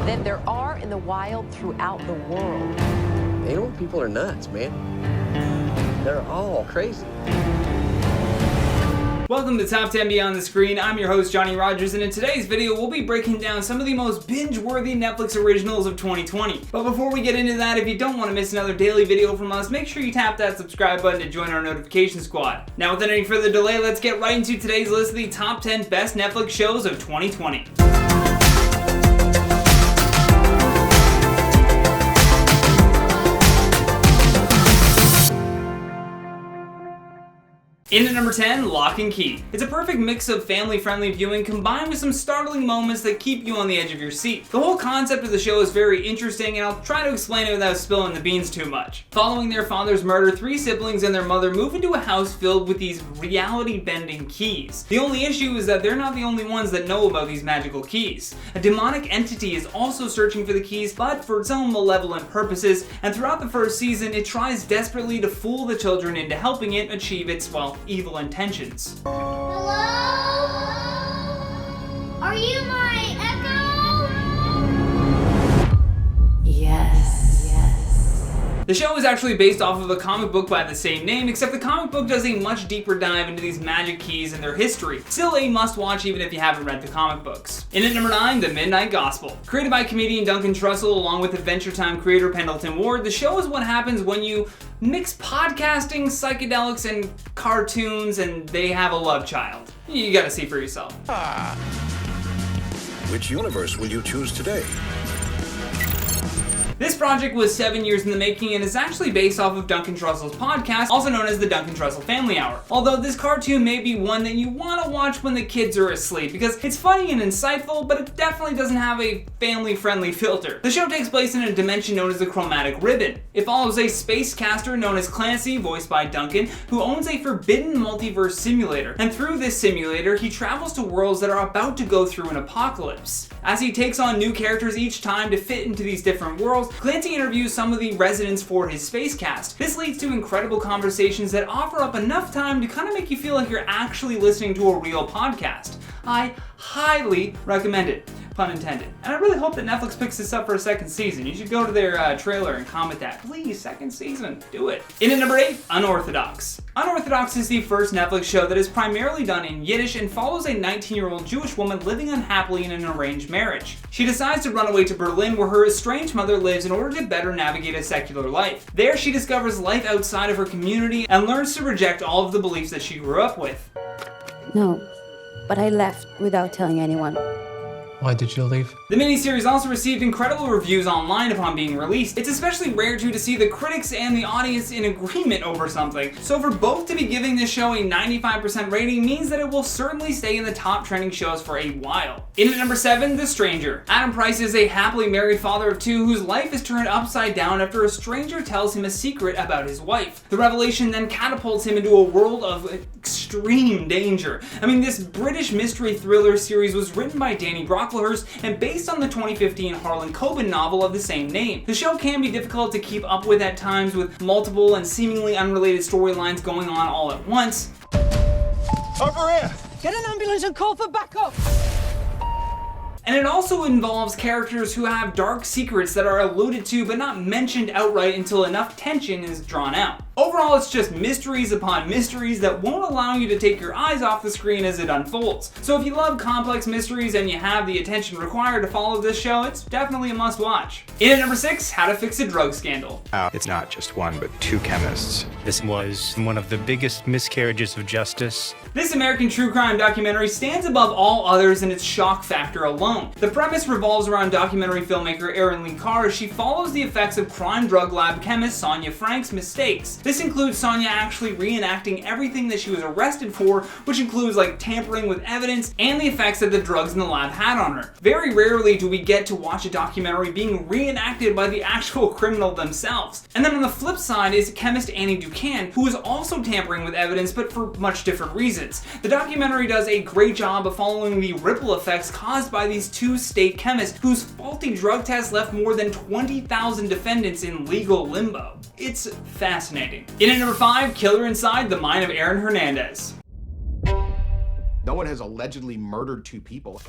than there are in the wild throughout the world. Animal people are nuts, man. They're all crazy. Welcome to Top 10 Beyond the Screen. I'm your host, Johnny Rogers, and in today's video, we'll be breaking down some of the most binge-worthy Netflix originals of 2020. But before we get into that, if you don't want to miss another daily video from us, make sure you tap that subscribe button to join our notification squad. Now, without any further delay, let's get right into today's list of the top 10 best Netflix shows of 2020. In at number 10, Lock and Key. It's a perfect mix of family-friendly viewing combined with some startling moments that keep you on the edge of your seat. The whole concept of the show is very interesting, and I'll try to explain it without spilling the beans too much. Following their father's murder, 3 siblings and their mother move into a house filled with these reality-bending keys. The only issue is that they're not the only ones that know about these magical keys. A demonic entity is also searching for the keys, but for its own malevolent purposes, and throughout the first season, it tries desperately to fool the children into helping it achieve its, well, evil intentions. Hello? Are you my echo? Yes. The show is actually based off of a comic book by the same name, except the comic book does a much deeper dive into these magic keys and their history. Still a must-watch even if you haven't read the comic books. In at number 9, The Midnight Gospel. Created by comedian Duncan Trussell along with Adventure Time creator Pendleton Ward, the show is what happens when you mix podcasting, psychedelics, and cartoons, and they have a love child. You gotta see for yourself. Which universe will you choose today? This project was 7 years in the making and is actually based off of Duncan Trussell's podcast, also known as the Duncan Trussell Family Hour. Although this cartoon may be one that you want to watch when the kids are asleep, because it's funny and insightful, but it definitely doesn't have a family-friendly filter. The show takes place in a dimension known as the Chromatic Ribbon. It follows a space caster known as Clancy, voiced by Duncan, who owns a forbidden multiverse simulator. And through this simulator, he travels to worlds that are about to go through an apocalypse. As he takes on new characters each time to fit into these different worlds, Clancy interviews some of the residents for his space cast. This leads to incredible conversations that offer up enough time to kind of make you feel like you're actually listening to a real podcast. I highly recommend it. Pun intended. And I really hope that Netflix picks this up for a second season. You should go to their trailer and comment that. Please, second season. Do it. In at number 8, Unorthodox. Unorthodox is the first Netflix show that is primarily done in Yiddish and follows a 19-year-old Jewish woman living unhappily in an arranged marriage. She decides to run away to Berlin where her estranged mother lives in order to better navigate a secular life. There she discovers life outside of her community and learns to reject all of the beliefs that she grew up with. No, but I left without telling anyone. Why did you leave? The miniseries also received incredible reviews online upon being released. It's especially rare to see the critics and the audience in agreement over something. So for both to be giving this show a 95% rating means that it will certainly stay in the top trending shows for a while. In at number 7, The Stranger. Adam Price is a happily married father of 2 whose life is turned upside down after a stranger tells him a secret about his wife. The revelation then catapults him into a world of extreme danger. I mean, this British mystery thriller series was written by Danny Brocklehurst and based on the 2015 Harlan Coben novel of the same name. The show can be difficult to keep up with at times, with multiple and seemingly unrelated storylines going on all at once. Over here! Get an ambulance and call for backup. And it also involves characters who have dark secrets that are alluded to but not mentioned outright until enough tension is drawn out. Overall, it's just mysteries upon mysteries that won't allow you to take your eyes off the screen as it unfolds. So if you love complex mysteries and you have the attention required to follow this show, it's definitely a must-watch. In at number 6, How to Fix a Drug Scandal. It's not just one, but 2 chemists. This was one of the biggest miscarriages of justice. This American true crime documentary stands above all others in its shock factor alone. The premise revolves around documentary filmmaker Erin Lee Carr as she follows the effects of crime drug lab chemist Sonia Frank's mistakes. This includes Sonia actually reenacting everything that she was arrested for, which includes like tampering with evidence and the effects that the drugs in the lab had on her. Very rarely do we get to watch a documentary being reenacted by the actual criminal themselves. And then on the flip side is chemist Annie Ducan, who is also tampering with evidence but for much different reasons. The documentary does a great job of following the ripple effects caused by these 2 state chemists whose faulty drug tests left more than 20,000 defendants in legal limbo. It's fascinating. In at number 5, Killer Inside the Mind of Aaron Hernandez. No one has allegedly murdered 2 people.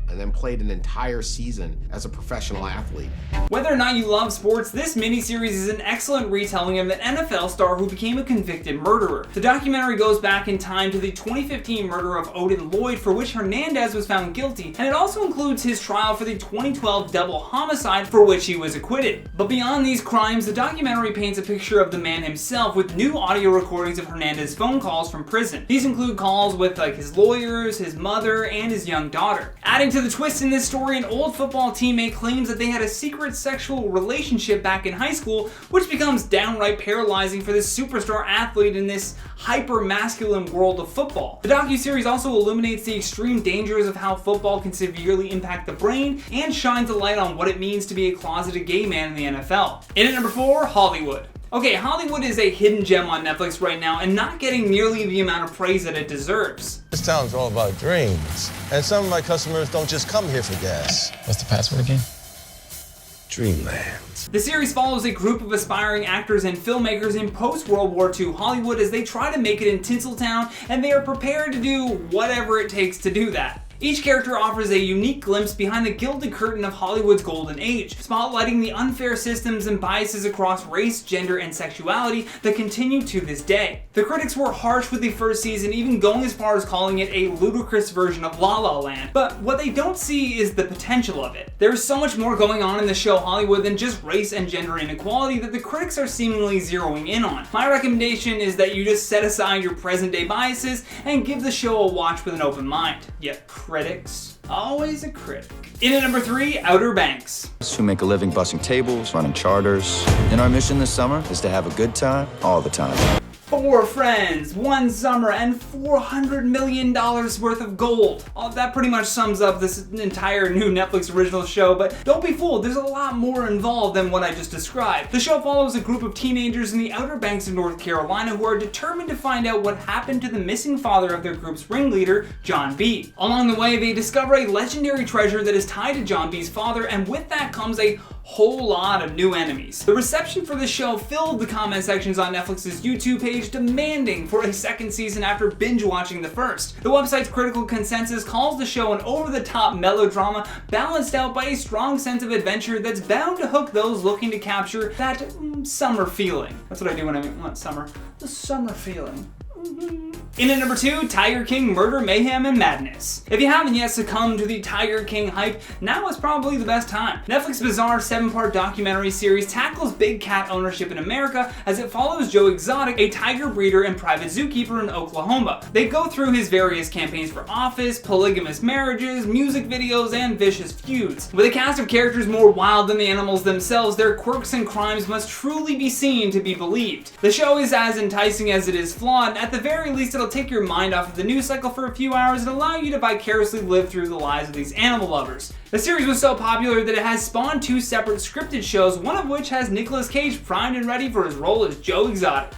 and then played an entire season as a professional athlete. Whether or not you love sports, this miniseries is an excellent retelling of an NFL star who became a convicted murderer. The documentary goes back in time to the 2015 murder of Odin Lloyd, for which Hernandez was found guilty, and it also includes his trial for the 2012 double homicide, for which he was acquitted. But beyond these crimes, the documentary paints a picture of the man himself with new audio recordings of Hernandez's phone calls from prison. These include calls with his lawyers, his mother, and his young daughter. Adding to the twist in this story, an old football teammate claims that they had a secret sexual relationship back in high school, which becomes downright paralyzing for this superstar athlete in this hyper-masculine world of football. The docuseries also illuminates the extreme dangers of how football can severely impact the brain and shines a light on what it means to be a closeted gay man in the NFL. In at number 4, Hollywood. Okay, Hollywood is a hidden gem on Netflix right now and not getting nearly the amount of praise that it deserves. This town's all about dreams. And some of my customers don't just come here for gas. What's the password again? Dreamland. The series follows a group of aspiring actors and filmmakers in post-World War II Hollywood as they try to make it in Tinseltown, and they are prepared to do whatever it takes to do that. Each character offers a unique glimpse behind the gilded curtain of Hollywood's golden age, spotlighting the unfair systems and biases across race, gender, and sexuality that continue to this day. The critics were harsh with the first season, even going as far as calling it a ludicrous version of La La Land, but what they don't see is the potential of it. There is so much more going on in the show Hollywood than just race and gender inequality that the critics are seemingly zeroing in on. My recommendation is that you just set aside your present day biases and give the show a watch with an open mind. Yep. Critics. Always a critic. In at number 3, Outer Banks. Who make a living bussing tables, running charters. And our mission this summer is to have a good time all the time. 4 friends, 1 summer, and $400 million worth of gold. That pretty much sums up this entire new Netflix original show, but don't be fooled, there's a lot more involved than what I just described. The show follows a group of teenagers in the Outer Banks of North Carolina who are determined to find out what happened to the missing father of their group's ringleader, John B. Along the way, they discover a legendary treasure that is tied to John B's father, and with that comes a whole lot of new enemies. The reception for this show filled the comment sections on Netflix's YouTube page, demanding for a second season after binge watching the first. The website's critical consensus calls the show an over-the-top melodrama balanced out by a strong sense of adventure that's bound to hook those looking to capture that summer feeling. That's what I do when I want summer. The summer feeling. In at number 2, Tiger King Murder, Mayhem, and Madness. If you haven't yet succumbed to the Tiger King hype, now is probably the best time. Netflix's bizarre 7-part documentary series tackles big cat ownership in America as it follows Joe Exotic, a tiger breeder and private zookeeper in Oklahoma. They go through his various campaigns for office, polygamous marriages, music videos, and vicious feuds. With a cast of characters more wild than the animals themselves, their quirks and crimes must truly be seen to be believed. The show is as enticing as it is flawed. At the very least, it'll take your mind off of the news cycle for a few hours and allow you to vicariously live through the lives of these animal lovers. The series was so popular that it has spawned 2 separate scripted shows, one of which has Nicolas Cage primed and ready for his role as Joe Exotic.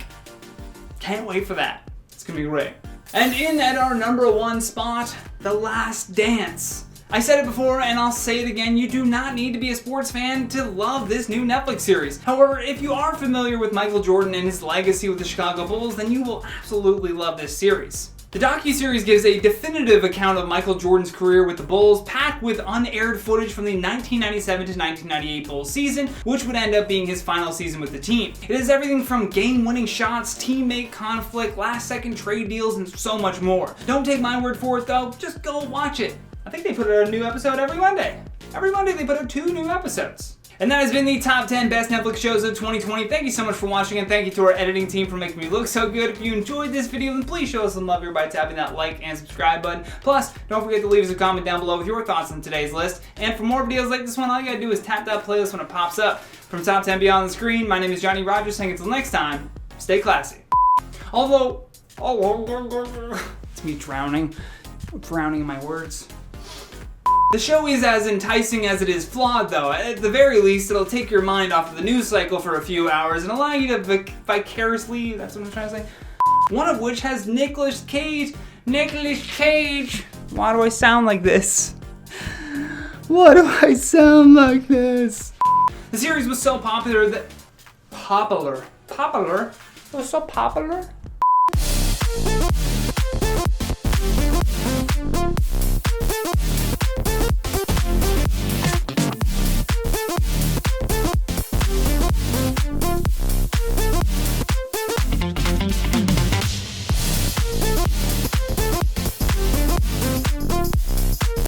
Can't wait for that. It's gonna be great. And in at our number 1 spot, The Last Dance. I said it before and I'll say it again, you do not need to be a sports fan to love this new Netflix series. However, if you are familiar with Michael Jordan and his legacy with the Chicago Bulls, then you will absolutely love this series. The docuseries gives a definitive account of Michael Jordan's career with the Bulls, packed with unaired footage from the 1997 to 1998 Bulls season, which would end up being his final season with the team. It is everything from game-winning shots, teammate conflict, last-second trade deals, and so much more. Don't take my word for it though, just go watch it. I think they put out a new episode every Monday. Every Monday they put out 2 new episodes. And that has been the top 10 best Netflix shows of 2020. Thank you so much for watching, and thank you to our editing team for making me look so good. If you enjoyed this video, then please show us some love here by tapping that like and subscribe button. Plus, don't forget to leave us a comment down below with your thoughts on today's list. And for more videos like this one, all you gotta do is tap that playlist when it pops up. From Top 10 Beyond the Screen, my name is Johnny Rogers, saying until next time, stay classy. Although, it's me drowning in my words. The show is as enticing as it is flawed though. At the very least, it'll take your mind off of the news cycle for a few hours and allow you to vicariously, that's what I'm trying to say, one of which has Nicolas Cage. Why do I sound like this? Why do I sound like this? The series was so popular that, it was so popular